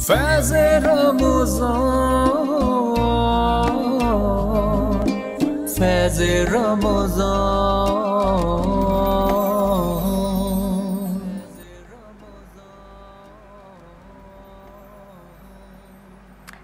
فیض رمضان، فیض رمضان۔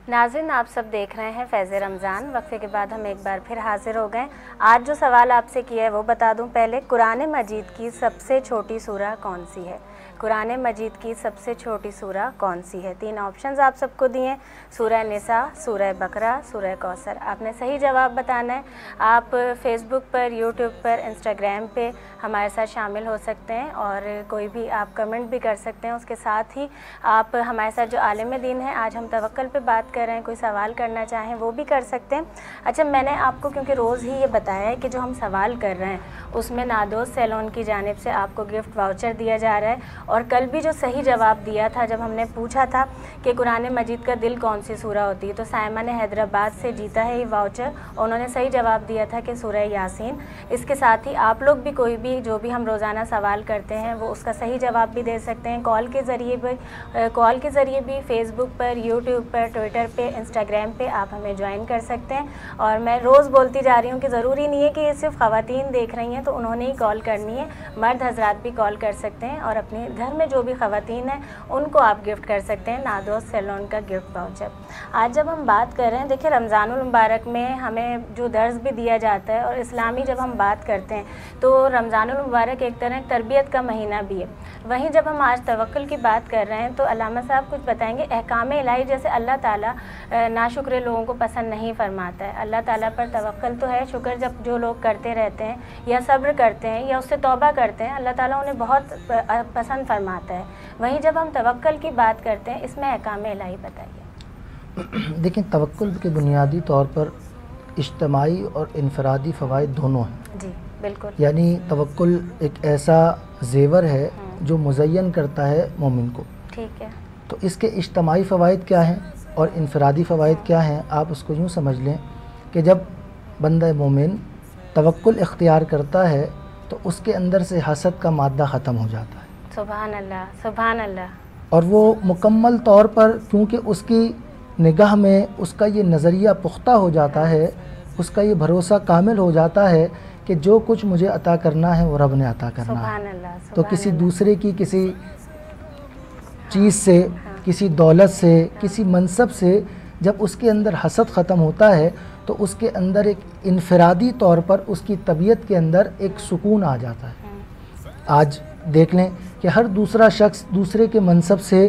ناظرین، آپ سب دیکھ رہے ہیں فیض رمضان۔ وقفے کے بعد ہم ایک بار پھر حاضر ہو گئے۔ آج جو سوال آپ سے کیا ہے وہ بتا دوں پہلے، قرآن مجید کی سب سے چھوٹی سورہ کون سی ہے؟ قرآن مجید کی سب سے چھوٹی سورہ کون سی ہے؟ 3 آپشنز آپ سب کو دیے، سورہ نساء، سورہ بقرہ، سورہ کوثر۔ آپ نے صحیح جواب بتانا ہے۔ آپ فیس بک پر، یوٹیوب پر، انسٹاگرام پہ ہمارے ساتھ شامل ہو سکتے ہیں اور کوئی بھی آپ کمنٹ بھی کر سکتے ہیں۔ اس کے ساتھ ہی آپ ہمارے ساتھ جو عالم دین ہیں، آج ہم توکل پہ بات کر رہے ہیں، کوئی سوال کرنا چاہیں وہ بھی کر سکتے ہیں۔ اچھا، میں نے آپ کو کیونکہ روز ہی یہ بتایا ہے کہ جو ہم سوال کر رہے ہیں اس میں نادوز سیلون کی جانب سے آپ کو گفٹ واؤچر دیا جا رہا ہے، اور کل بھی جو صحیح جواب دیا تھا جب ہم نے پوچھا تھا کہ قرآن مجید کا دل کون سی سورہ ہوتی ہے، تو سائمہ نے حیدرآباد سے جیتا ہے یہ واؤچر، اور انہوں نے صحیح جواب دیا تھا کہ سورہ یاسین۔ اس کے ساتھ ہی آپ لوگ بھی کوئی بھی جو بھی ہم روزانہ سوال کرتے ہیں وہ اس کا صحیح جواب بھی دے سکتے ہیں کال کے ذریعے بھی فیس بک پر، یوٹیوب پر، ٹویٹر پہ، انسٹاگرام پہ آپ ہمیں جوائن کر سکتے ہیں۔ اور میں روز بولتی جا رہی ہوں کہ ضروری نہیں ہے کہ یہ صرف خواتین دیکھ رہی ہیں تو انہوں نے ہی کال کرنی ہے، مرد حضرات بھی کال کر سکتے ہیں، اور اپنے گھر میں جو بھی خواتین ہیں ان کو آپ گفٹ کر سکتے ہیں نادوز سیلون کا گفٹ واؤچر۔ آج جب ہم بات کر رہے ہیں، دیکھیں رمضان المبارک میں ہمیں جو درس بھی دیا جاتا ہے، اور اسلامی جب ہم بات کرتے ہیں تو رمضان المبارک ایک طرح تربیت کا مہینہ بھی ہے۔ وہیں جب ہم آج توکل کی بات کر رہے ہیں تو علامہ صاحب کچھ بتائیں گے احکام الہی، جیسے اللہ تعالیٰ ناشکر لوگوں کو پسند نہیں فرماتا ہے، اللہ تعالیٰ پر توکل تو ہے، شکر جب جو لوگ کرتے رہتے ہیں یا صبر کرتے ہیں یا اس سے توبہ کرتے ہیں، اللہ تعالیٰ انہیں بہت پسند فرماتا ہے۔ وہیں جب ہم توکل کی بات کرتے ہیں، اس میں احکام الہی بتائیے۔ دیکھیں، توکل کے بنیادی طور پر اجتماعی اور انفرادی فوائد دونوں ہیں۔ جی بالکل، یعنی توکل ایک ایسا زیور ہے جو مزین کرتا ہے مومن کو۔ ٹھیک ہے، تو اس کے اجتماعی فوائد کیا ہیں اور انفرادی فوائد کیا ہیں، آپ اس کو یوں سمجھ لیں کہ جب بندہ مومن توکل اختیار کرتا ہے تو اس کے اندر سے حسد کا مادہ ختم ہو جاتا ہے۔ سبحان اللہ، سبحان اللہ۔ اور وہ مکمل طور پر، کیونکہ اس کی نگاہ میں اس کا یہ نظریہ پختہ ہو جاتا ہے، اس کا یہ بھروسہ کامل ہو جاتا ہے کہ جو کچھ مجھے عطا کرنا ہے وہ رب نے عطا کرنا سبحان ہے۔ اللہ، تو سبحان کسی اللہ۔ دوسرے کی کسی چیز سے، کسی دولت سے، کسی منصب سے جب اس کے اندر حسد ختم ہوتا ہے تو اس کے اندر ایک انفرادی طور پر اس کی طبیعت کے اندر ایک سکون آ جاتا ہے۔ آج دیکھ لیں کہ ہر دوسرا شخص دوسرے کے منصب سے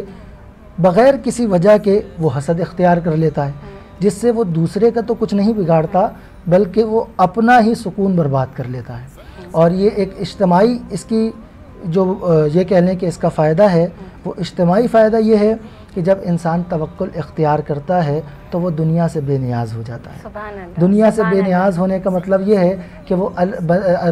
بغیر کسی وجہ کے وہ حسد اختیار کر لیتا ہے، جس سے وہ دوسرے کا تو کچھ نہیں بگاڑتا بلکہ وہ اپنا ہی سکون برباد کر لیتا ہے۔ اور یہ ایک اجتماعی، اس کی جو یہ کہہ لیں کہ اس کا فائدہ ہے، وہ اجتماعی فائدہ یہ ہے کہ جب انسان توکل اختیار کرتا ہے تو وہ دنیا سے بے نیاز ہو جاتا ہے۔ سبحان اللہ، دنیا سے سبحان بے اللہ۔ نیاز ہونے کا مطلب یہ ہے کہ وہ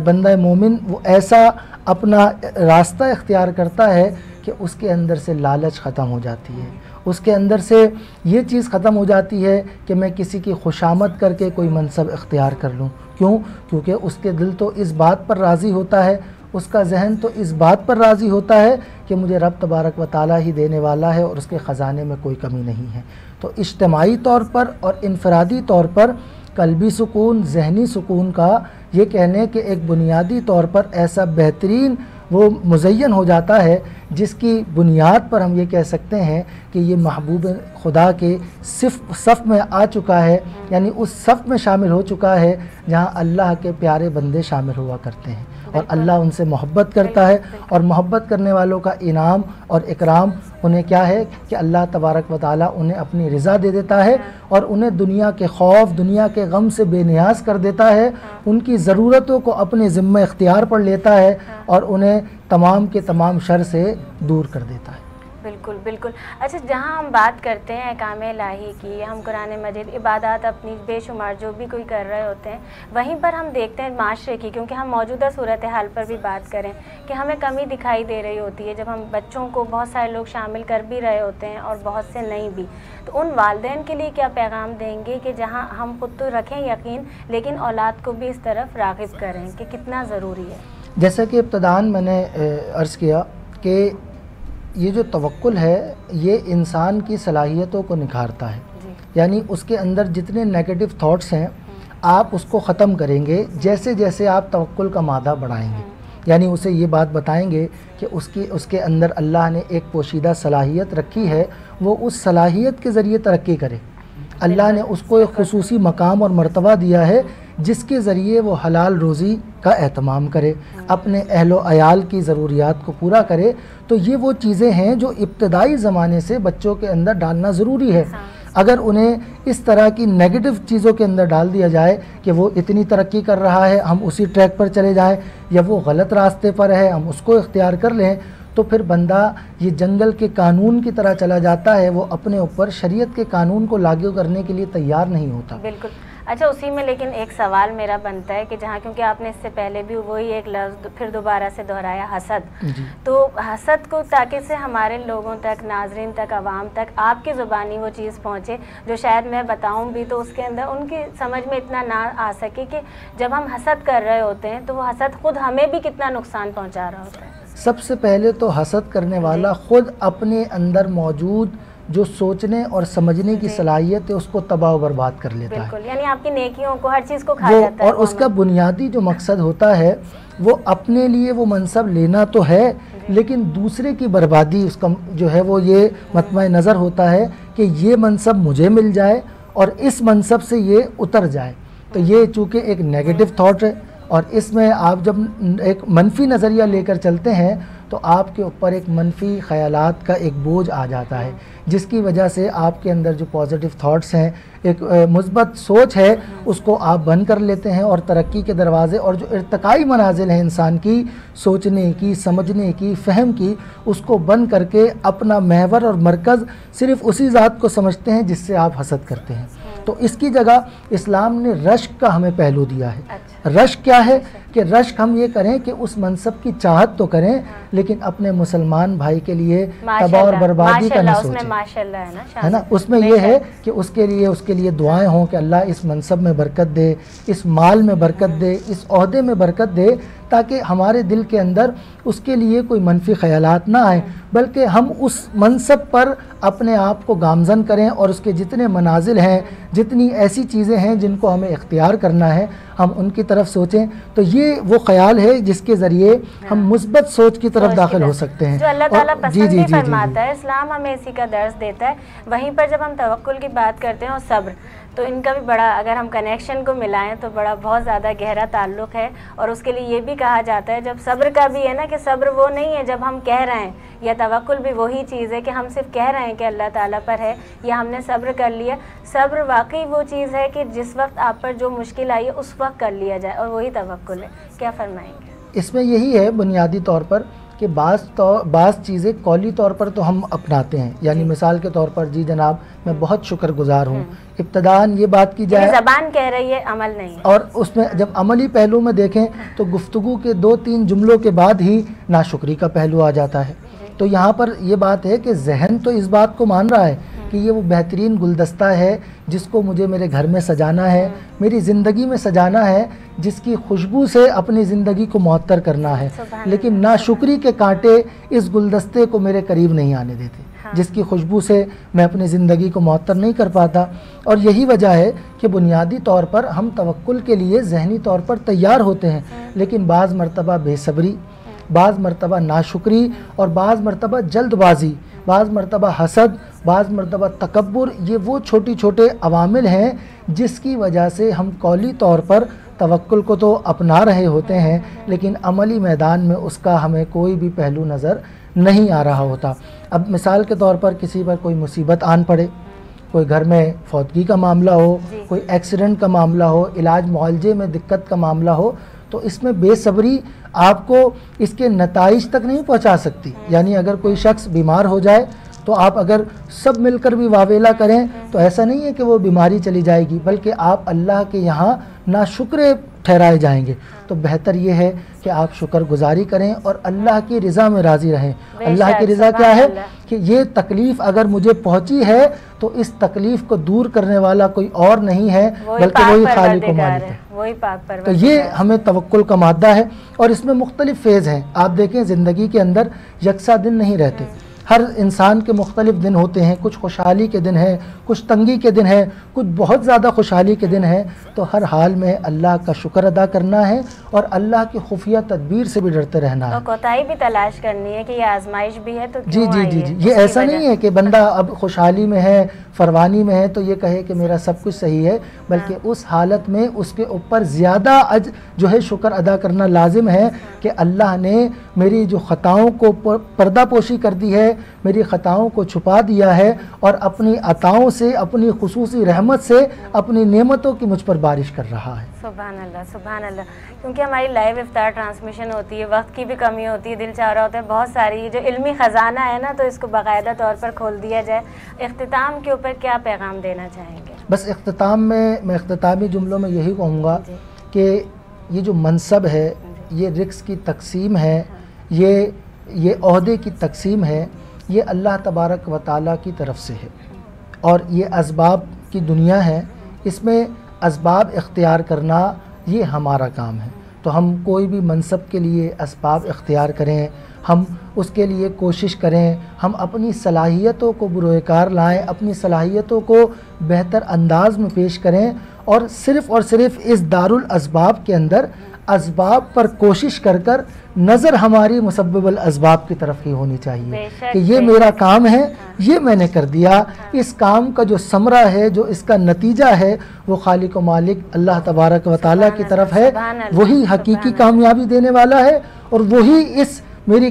بندہ مومن وہ ایسا اپنا راستہ اختیار کرتا ہے کہ اس کے اندر سے لالچ ختم ہو جاتی ہے، اس کے اندر سے یہ چیز ختم ہو جاتی ہے کہ میں کسی کی خوشامد کر کے کوئی منصب اختیار کر لوں۔ کیوں؟ کیونکہ اس کے دل تو اس بات پر راضی ہوتا ہے، اس کا ذہن تو اس بات پر راضی ہوتا ہے کہ مجھے رب تبارک و تعالیٰ ہی دینے والا ہے اور اس کے خزانے میں کوئی کمی نہیں ہے۔ تو اجتماعی طور پر اور انفرادی طور پر قلبی سکون، ذہنی سکون کا یہ کہنے کہ ایک بنیادی طور پر ایسا بہترین وہ مزین ہو جاتا ہے جس کی بنیاد پر ہم یہ کہہ سکتے ہیں کہ یہ محبوب خدا کے صف میں آ چکا ہے، یعنی اس صف میں شامل ہو چکا ہے جہاں اللہ کے پیارے بندے شامل ہوا کرتے ہیں، اور اللہ ان سے محبت کرتا ہے، اور محبت کرنے والوں کا انعام اور اکرام انہیں کیا ہے کہ اللہ تبارک و تعالیٰ انہیں اپنی رضا دے دیتا ہے، اور انہیں دنیا کے خوف، دنیا کے غم سے بے نیاز کر دیتا ہے، ان کی ضرورتوں کو اپنے ذمہ اختیار پر لیتا ہے، اور انہیں تمام کے تمام شر سے دور کر دیتا ہے۔ بالکل بالکل۔ اچھا، جہاں ہم بات کرتے ہیں احکام الہی کی، ہم قرآن مجید عبادات اپنی بے شمار جو بھی کوئی کر رہے ہوتے ہیں، وہیں پر ہم دیکھتے ہیں معاشرے کی، کیونکہ ہم موجودہ صورتحال پر بھی بات کریں کہ ہمیں کمی دکھائی دے رہی ہوتی ہے، جب ہم بچوں کو بہت سارے لوگ شامل کر بھی رہے ہوتے ہیں اور بہت سے نہیں بھی، تو ان والدین کے لیے کیا پیغام دیں گے کہ جہاں ہم خود تو رکھیں یقین، لیکن اولاد کو بھی اس طرف راغب کریں کہ کتنا ضروری ہے؟ جیسا کہ ابتداً میں نے عرض کیا کہ یہ جو توکل ہے یہ انسان کی صلاحیتوں کو نکھارتا ہے، یعنی اس کے اندر جتنے نیگیٹو تھاٹس ہیں آپ اس کو ختم کریں گے جیسے جیسے آپ توکل کا مادہ بڑھائیں گے، یعنی اسے یہ بات بتائیں گے کہ اس کے اندر اللہ نے ایک پوشیدہ صلاحیت رکھی ہے، وہ اس صلاحیت کے ذریعے ترقی کرے۔ اللہ نے اس کو ایک خصوصی مقام اور مرتبہ دیا ہے جس کے ذریعے وہ حلال روزی کا اہتمام کرے، اپنے اہل و عیال کی ضروریات کو پورا کرے۔ تو یہ وہ چیزیں ہیں جو ابتدائی زمانے سے بچوں کے اندر ڈالنا ضروری ہے۔ اگر انہیں اس طرح کی نیگیٹو چیزوں کے اندر ڈال دیا جائے کہ وہ اتنی ترقی کر رہا ہے ہم اسی ٹریک پر چلے جائیں، یا وہ غلط راستے پر ہے ہم اس کو اختیار کر لیں، تو پھر بندہ یہ جنگل کے قانون کی طرح چلا جاتا ہے، وہ اپنے اوپر شریعت کے قانون کو لاگو کرنے کے لیے تیار نہیں ہوتا۔ بالکل۔ اچھا، اسی میں لیکن ایک سوال میرا بنتا ہے کہ جہاں کیونکہ آپ نے اس سے پہلے بھی وہی ایک لفظ پھر دوبارہ سے دہرایا، حسد، تو حسد کو تاکہ سے ہمارے لوگوں تک، ناظرین تک، عوام تک آپ کی زبانی وہ چیز پہنچے جو شاید میں بتاؤں بھی تو اس کے اندر ان کی سمجھ میں اتنا نہ آ سکے کہ جب ہم حسد کر رہے ہوتے ہیں تو وہ حسد خود ہمیں بھی کتنا نقصان پہنچا رہا ہوتا ہے۔ سب سے پہلے تو حسد کرنے والا خود اپنے اندر موجود جو سوچنے اور سمجھنے کی صلاحیت ہے اس کو تباہ و برباد کر لیتا ہے، بالکل، یعنی آپ کی نیکیوں کو، ہر چیز کو کھا جاتا ہے۔ اور اس کا بنیادی جو مقصد ہوتا ہے وہ اپنے لیے وہ منصب لینا تو ہے، لیکن دوسرے کی بربادی اس کا جو ہے وہ یہ مطمع نظر ہوتا ہے کہ یہ منصب مجھے مل جائے اور اس منصب سے یہ اتر جائے۔ تو یہ چونکہ ایک نیگیٹو تھاٹ ہے، اور اس میں آپ جب ایک منفی نظریہ لے کر چلتے ہیں تو آپ کے اوپر ایک منفی خیالات کا ایک بوجھ آ جاتا ہے، جس کی وجہ سے آپ کے اندر جو پازیٹیو تھاٹس ہیں، ایک مثبت سوچ ہے، اس کو آپ بند کر لیتے ہیں، اور ترقی کے دروازے اور جو ارتقائی منازل ہیں انسان کی سوچنے کی، سمجھنے کی، فہم کی، اس کو بند کر کے اپنا محور اور مرکز صرف اسی ذات کو سمجھتے ہیں جس سے آپ حسد کرتے ہیں۔ تو اس کی جگہ اسلام نے رشک کا ہمیں پہلو دیا ہے۔ رشک کیا ہے کہ رشک ہم یہ کریں کہ اس منصب کی چاہت تو کریں لیکن اپنے مسلمان بھائی کے لیے تباہ اور بربادی کا نہ سوچیں، ہے نا۔ اس میں یہ ہے کہ اس کے لیے دعائیں ہوں کہ اللہ اس منصب میں برکت دے، اس مال میں برکت دے، اس عہدے میں برکت دے، تاکہ ہمارے دل کے اندر اس کے لیے کوئی منفی خیالات نہ آئیں، بلکہ ہم اس منصب پر اپنے آپ کو گامزن کریں اور اس کے جتنے منازل ہیں، جتنی ایسی چیزیں ہیں جن کو ہمیں اختیار کرنا ہے، ہم ان کی طرف سوچیں۔ تو یہ وہ خیال ہے جس کے ذریعے ہم مثبت سوچ کی طرف داخل ہو سکتے ہیں، جو اللہ تعالیٰ پسند بھی فرماتا ہے۔ اسلام ہمیں اسی کا درس دیتا ہے۔ وہیں پر جب ہم توکل کی بات کرتے ہیں اور صبر، تو ان کا بھی بڑا، اگر ہم کنیکشن کو ملائیں تو بہت زیادہ گہرا تعلق ہے، اور اس کے لیے یہ بھی کہا جاتا ہے جب صبر کا بھی ہے نا کہ صبر وہ نہیں ہے جب ہم کہہ رہے ہیں، یا توکل بھی وہی چیز ہے کہ ہم صرف کہہ رہے ہیں کہ اللہ تعالیٰ پر ہے، یا ہم نے صبر کر لیا۔ صبر واقعی وہ چیز ہے کہ جس وقت آپ پر جو مشکل آئی ہے اس وقت کر لیا جائے، اور وہی توکل ہے۔ کیا فرمائیں گے؟ اس میں یہی ہے بنیادی طور پر کہ بعض چیزیں قولی طور پر تو ہم اپناتے ہیں، یعنی مثال کے طور پر جی جناب میں بہت شکر گزار ہوں، ابتداً یہ بات کی جائے، زبان کہہ رہی ہے، عمل نہیں، اور اس میں جب عملی پہلو میں دیکھیں تو گفتگو کے 2-3 جملوں کے بعد ہی ناشکری کا پہلو آ جاتا ہے۔ تو یہاں پر یہ بات ہے کہ ذہن تو اس بات کو مان رہا ہے کہ یہ وہ بہترین گلدستہ ہے جس کو مجھے میرے گھر میں سجانا ہے، میری زندگی میں سجانا ہے، جس کی خوشبو سے اپنی زندگی کو معطر کرنا ہے، لیکن ناشکری کے کانٹے اس گلدستے کو میرے قریب نہیں آنے دیتے، جس کی خوشبو سے میں اپنی زندگی کو معطر نہیں کر پاتا۔ اور یہی وجہ ہے کہ بنیادی طور پر ہم توکل کے لیے ذہنی طور پر تیار ہوتے ہیں، لیکن بعض مرتبہ بے صبری، بعض مرتبہ ناشکری، اور بعض مرتبہ جلد بازی، بعض مرتبہ حسد، بعض مرتبہ تکبر، یہ وہ چھوٹی چھوٹے عوامل ہیں جس کی وجہ سے ہم قولی طور پر توکل کو تو اپنا رہے ہوتے ہیں لیکن عملی میدان میں اس کا ہمیں کوئی بھی پہلو نظر نہیں آ رہا ہوتا۔ اب مثال کے طور پر کسی پر کوئی مصیبت آن پڑے، کوئی گھر میں فوتگی کا معاملہ ہو، کوئی ایکسیڈنٹ کا معاملہ ہو، علاج معالجے میں دقت کا معاملہ ہو، تو اس میں بے صبری آپ کو اس کے نتائج تک نہیں پہنچا سکتی۔ یعنی اگر کوئی شخص بیمار ہو جائے تو آپ اگر سب مل کر بھی واویلا کریں تو ایسا نہیں ہے کہ وہ بیماری چلی جائے گی، بلکہ آپ اللہ کے یہاں ناشکرے ٹھہرائے جائیں گے۔ تو بہتر یہ ہے کہ آپ شکر گزاری کریں اور اللہ کی رضا میں راضی رہیں۔ اللہ کی رضا کیا ہے کہ یہ تکلیف اگر مجھے پہنچی ہے تو اس تکلیف کو دور کرنے والا کوئی اور نہیں ہے بلکہ وہی خالق و مالک ہے۔ تو یہ ہمیں توکل کا مادہ ہے، اور اس میں مختلف فیز ہیں۔ آپ دیکھیں زندگی کے اندر یکساں دن نہیں رہتے، ہر انسان کے مختلف دن ہوتے ہیں، کچھ خوشحالی کے دن ہیں، کچھ تنگی کے دن ہیں، کچھ بہت زیادہ خوشحالی کے دن ہیں، تو ہر حال میں اللہ کا شکر ادا کرنا ہے اور اللہ کی خفیہ تدبیر سے بھی ڈرتے رہنا ہے۔ اور کوتاہی بھی تلاش کرنی ہے کہ یہ آزمائش بھی ہے تو جی کیوں جی آئی جی ہے، جی اس یہ کی ایسا وجہ- نہیں ہے کہ بندہ اب خوشحالی میں ہے، فروانی میں ہے تو یہ کہے کہ میرا سب کچھ صحیح ہے، بلکہ اس حالت میں اس کے اوپر زیادہ جو ہے شکر ادا کرنا لازم ہے کہ اللہ نے میری جو خطاؤں کو پردہ پوشی کر دی ہے، میری خطاؤں کو چھپا دیا ہے اور اپنی عطاؤں سے، اپنی خصوصی رحمت سے اپنی نعمتوں کی مجھ پر بارش کر رہا ہے۔ سبحان اللہ سبحان اللہ، کیونکہ ہماری لائیو افطار ٹرانسمیشن ہوتی ہے، وقت کی بھی کمی ہوتی ہے، دل چاہ رہا ہوتا ہے بہت ساری جو علمی خزانہ ہے نا، تو اس کو باقاعدہ طور پر کھول دیا جائے۔ اختتام کے اوپر کیا پیغام دینا چاہیں گے؟ بس اختتام میں اختتامی جملوں میں یہی کہوں گا کہ یہ جو منصب ہے، یہ رزق کی تقسیم ہے، یہ عہدے کی تقسیم ہے، یہ اللہ تبارک و تعالیٰ کی طرف سے ہے، اور یہ اسباب کی دنیا ہے، اس میں اسباب اختیار کرنا یہ ہمارا کام ہے۔ تو ہم کوئی بھی منصب کے لیے اسباب اختیار کریں، ہم اس کے لیے کوشش کریں، ہم اپنی صلاحیتوں کو بروئے کار لائیں، اپنی صلاحیتوں کو بہتر انداز میں پیش کریں، اور صرف اس دارالاسباب کے اندر اسباب پر کوشش کر نظر ہماری مسبب الاسباب کی طرف ہی ہونی چاہیے کہ یہ میرا کام ہے، یہ میں نے کر دیا، اس کام کا جو ثمرہ ہے، جو اس کا نتیجہ ہے، وہ خالق و مالک اللہ تبارک و تعالیٰ کی طرف ہے، وہی حقیقی کامیابی دینے والا ہے، اور وہی اس میری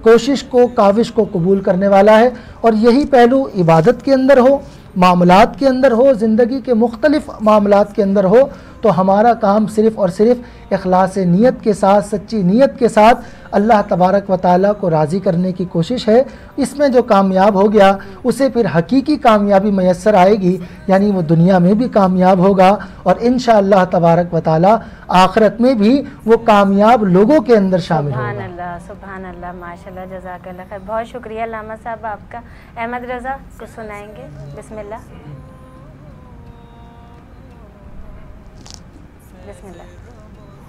کوشش کو، کاوش کو قبول کرنے والا ہے۔ اور یہی پہلو عبادت کے اندر ہو، معاملات کے اندر ہو، زندگی کے مختلف معاملات کے اندر ہو، تو ہمارا کام صرف اور صرف اخلاص نیت کے ساتھ، سچی نیت کے ساتھ اللہ تبارک و تعالیٰ کو راضی کرنے کی کوشش ہے۔ اس میں جو کامیاب ہو گیا اسے پھر حقیقی کامیابی میسر آئے گی، یعنی وہ دنیا میں بھی کامیاب ہوگا، اور انشاءاللہ تبارک و تعالیٰ آخرت میں بھی وہ کامیاب لوگوں کے اندر شامل ہوگا۔ سبحان اللہ سبحان اللہ، ماشاءاللہ، جزاک اللہ خیر، بہت شکریہ علامہ صاحب آپ کا۔ احمد رضا کچھ سنائیں گے؟ بسم اللہ بسم اللہ۔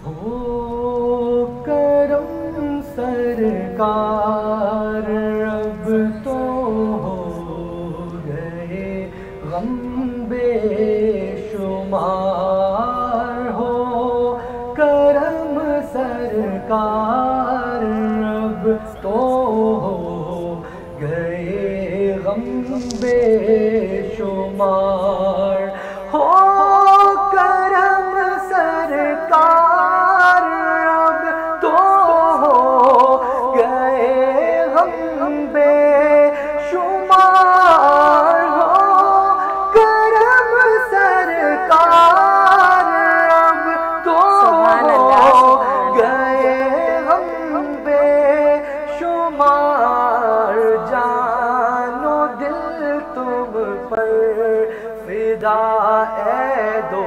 ہو کرم سرکار اب تو ہو گئے غم بے شمار، ہو کرم سرکار اب تو ہو گئے غم بے شمار، ہو کرم سرکار اب تو ہو گئے غم بے شمار، ہو کرم سرکار اب تو ہو گئے غم بے شمار، جان و دل تم پر فدا اے دو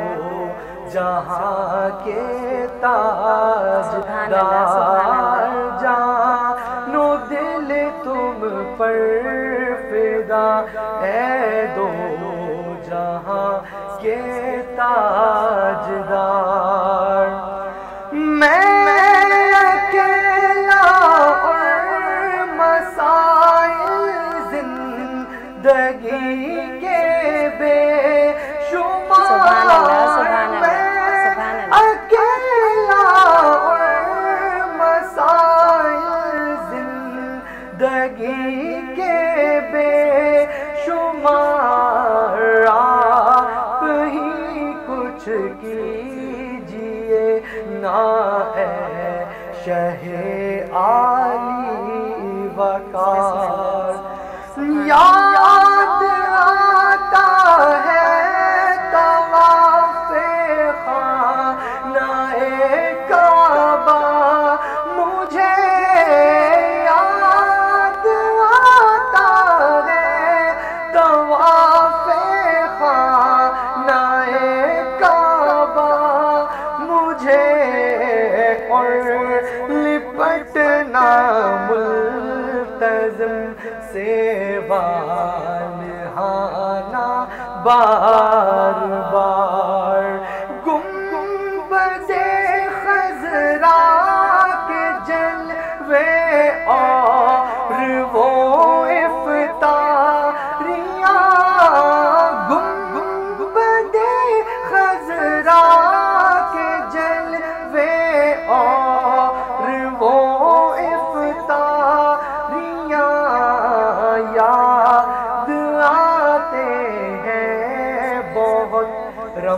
جہاں کے تاجدار، جان و دل تم پر فدا اے دو جہاں کے تاجدار، میں اکیلا اور مسائل زندگی کے بے سبحان اللہ سبحان شمار، اللہ سبحان اللہ۔ اکیلا اور مسائل زندگی کے بے شمار، آپ ہی کچھ کیجئے نا اے شہ عالی وقار، یاد آتا ہے طواف خانہ کعبہ مجھے، یاد آتا ہے طواف خانہ کعبہ مجھے، اور لپٹنا ملتزم سے نہانا بار بار، گنبد خضرا کے جلوے اور وہ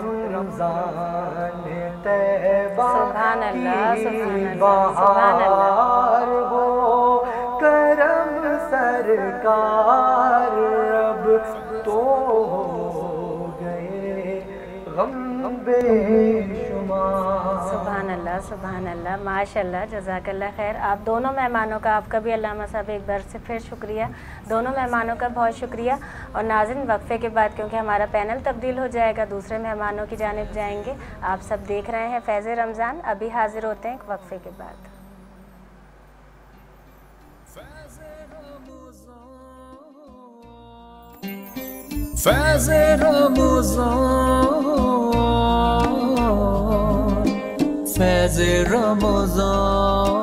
رمضان طیبہ سبحان اللہ، کی سبحان اللہ، سبحان اللہ۔ بہار ہو کرم سرکار، اب تو ہو گئے غم بے شمار۔ سبحان اللہ، سبحان اللہ، ماشاء اللہ، جزاک اللہ خیر۔ آپ دونوں مہمانوں کا، آپ کا بھی علامہ صاحب ایک بار سے پھر شکریہ، دونوں مہمانوں کا بہت شکریہ۔ اور ناظرین، وقفے کے بعد کیونکہ ہمارا پینل تبدیل ہو جائے گا، دوسرے مہمانوں کی جانب جائیں گے۔ آپ سب دیکھ رہے ہیں فیض رمضان، ابھی حاضر ہوتے ہیں ایک وقفے کے بعد۔ فیض رمضان، فیض رمضان،